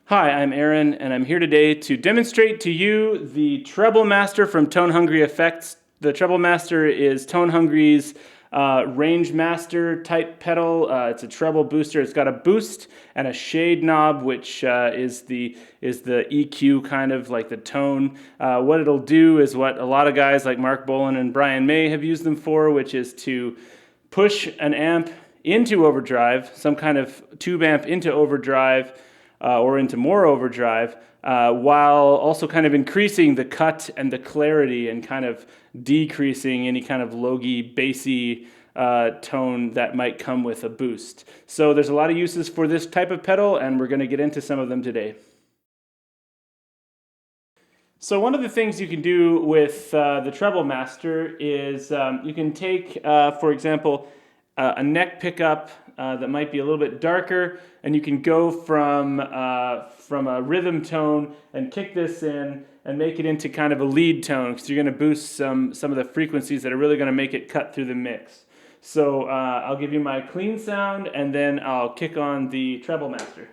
Hi, I'm Aaron, and I'm here today to demonstrate to you the Treble Master from Tone Hungry Effects. The Treble Master is Tone Hungry's Rangemaster type pedal. It's a treble booster. It's got a boost and a shade knob, which is the EQ, kind of like the tone. What it'll do is what a lot of guys like Mark Bolan and Brian May have used them for, which is to push an amp into overdrive, some kind of tube amp into overdrive, or into more overdrive, while also kind of increasing the cut and the clarity and kind of decreasing any kind of logy, bassy tone that might come with a boost. So there's a lot of uses for this type of pedal, and we're going to get into some of them today. So one of the things you can do with the Treble Master is you can take, for example, a neck pickup that might be a little bit darker, and you can go from a rhythm tone and kick this in and make it into kind of a lead tone, because you're going to boost some of the frequencies that are really going to make it cut through the mix. So I'll give you my clean sound, and then I'll kick on the Treble Master.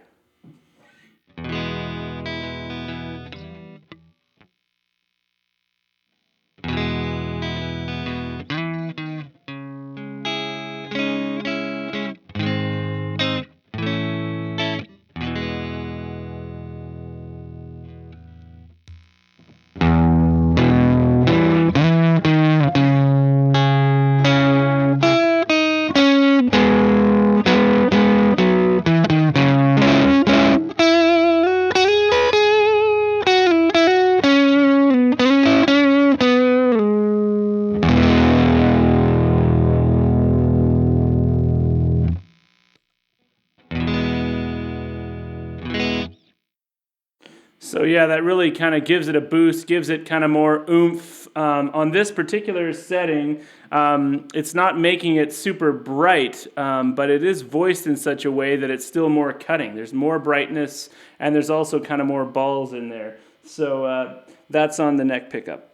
So yeah, that really kind of gives it a boost, gives it kind of more oomph. On this particular setting, it's not making it super bright, but it is voiced in such a way that it's still more cutting. There's more brightness, and there's also kind of more balls in there. So that's on the neck pickup.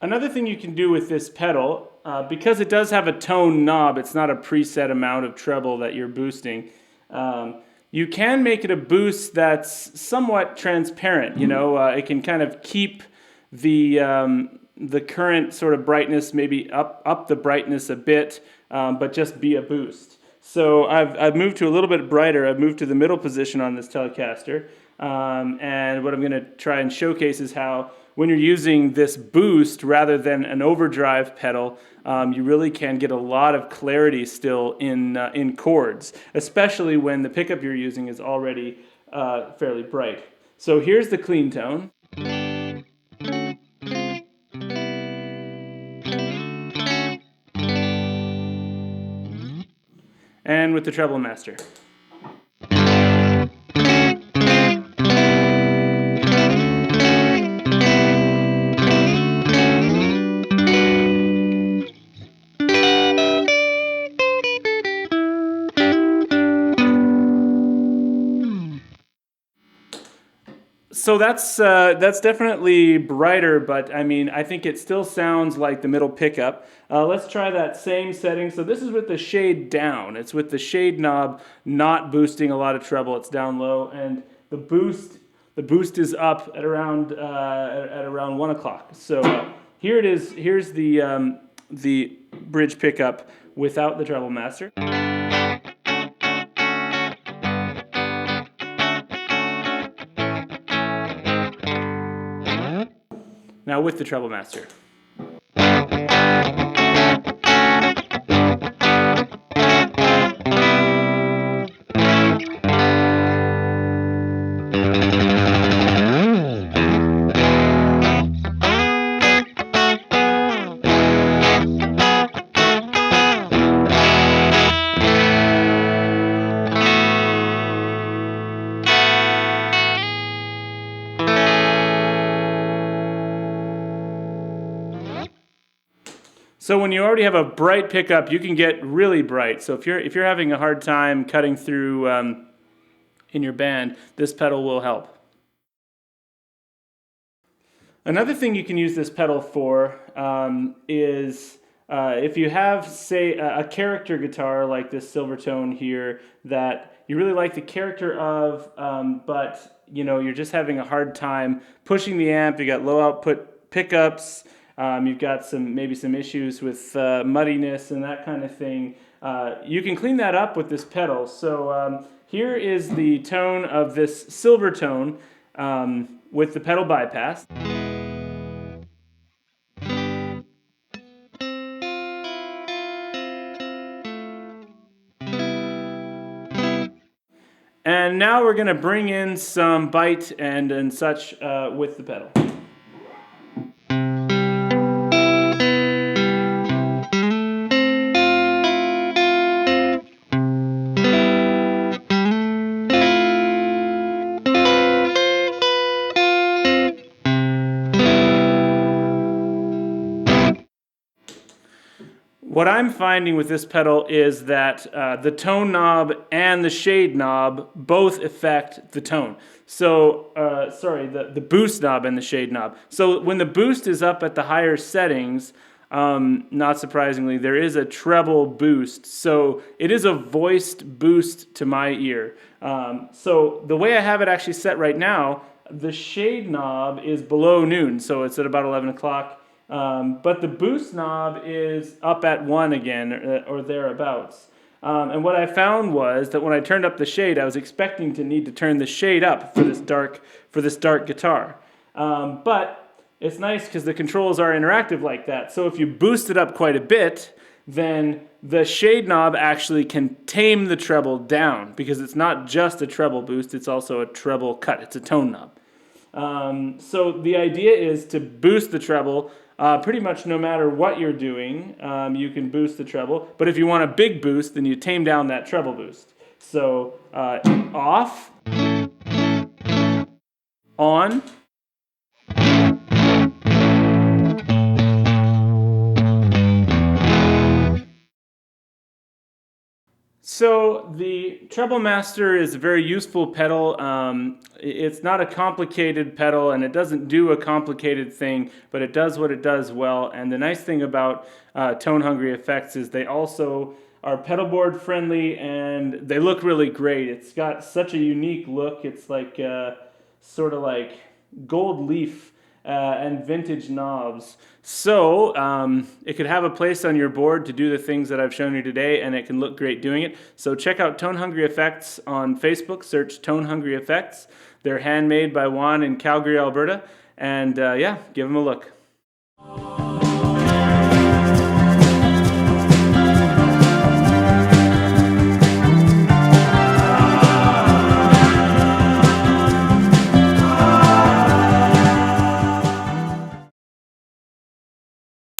Another thing you can do with this pedal, because it does have a tone knob, it's not a preset amount of treble that you're boosting, you can make it a boost that's somewhat transparent. You know, it can kind of keep the current sort of brightness, maybe up the brightness a bit, but just be a boost. So I've moved to a little bit brighter. I've moved to the middle position on this Telecaster, and what I'm going to try and showcase is how, when you're using this boost rather than an overdrive pedal, you really can get a lot of clarity still in chords, especially when the pickup you're using is already fairly bright. So here's the clean tone. And with the Treble Master. So that's definitely brighter, but I mean, I think it still sounds like the middle pickup. Let's try that same setting. So this is with the shade down. It's with the shade knob not boosting a lot of treble. It's down low, and the boost is up at around 1 o'clock. So here it is. Here's the bridge pickup without the Treble Master. Now with the Treble Master. So when you already have a bright pickup, you can get really bright. So if you're having a hard time cutting through in your band, this pedal will help. Another thing you can use this pedal for is if you have, say, a character guitar like this Silvertone here that you really like the character of, but you're just having a hard time pushing the amp. You got low output pickups. You've got maybe some issues with muddiness and that kind of thing. You can clean that up with this pedal. So here is the tone of this Silvertone with the pedal bypass. And now we're going to bring in some bite and such with the pedal. What I'm finding with this pedal is that the tone knob and the shade knob both affect the tone. So, the boost knob and the shade knob. So when the boost is up at the higher settings, not surprisingly, there is a treble boost. So it is a voiced boost to my ear. So the way I have it actually set right now, the shade knob is below noon, so it's at about 11 o'clock. But the boost knob is up at 1 again, or thereabouts. And what I found was that when I turned up the shade, I was expecting to need to turn the shade up for this dark guitar. But it's nice because the controls are interactive like that. So if you boost it up quite a bit, then the shade knob actually can tame the treble down, because it's not just a treble boost, it's also a treble cut. It's a tone knob. So the idea is to boost the treble pretty much no matter what you're doing. You can boost the treble, but if you want a big boost, then you tame down that treble boost. So off, on, so the Treble Master is a very useful pedal. It's not a complicated pedal, and it doesn't do a complicated thing, but it does what it does well. And the nice thing about Tone Hungry Effects is they also are pedal board friendly, and they look really great. It's got such a unique look. It's like sort of like gold leaf and vintage knobs. So it could have a place on your board to do the things that I've shown you today, and it can look great doing it. So check out Tone Hungry Effects on Facebook. Search Tone Hungry Effects. They're handmade by Juan in Calgary, Alberta. And yeah, give them a look.